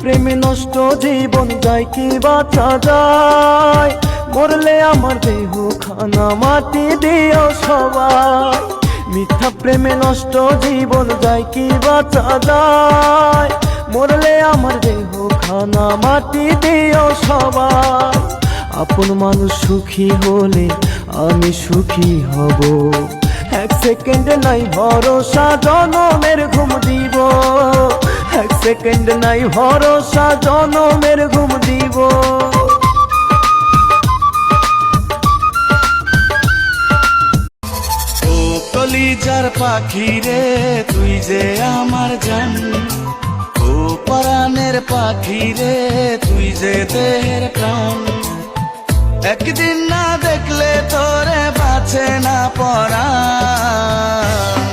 প্রেমে নষ্ট জীবন যায় কি বাঁচা যায়, মরলে আমার দেহ খানা মাটি দিও সবাই। মিথ্যা প্রেমে নষ্ট জীবন যায় কি বাঁচা যায়, মরলে আমার দেহ খানা মাটি দিও সবাই। আপন মানুষ সুখী হলে আমি সুখী হব, এক সেকেন্ড নাই ভরসা জনমের ঘুম দিব, এক সেকেন্ড নাই ভরসা জনমের ঘুম দিব। ও কলিজার পাখি রে তুই যে আমার জান, ও পরাণের পাখি রে তুই যে দেহের প্রাণ। একদিন না দেখলে তোরে বাঁচে না পরাণ।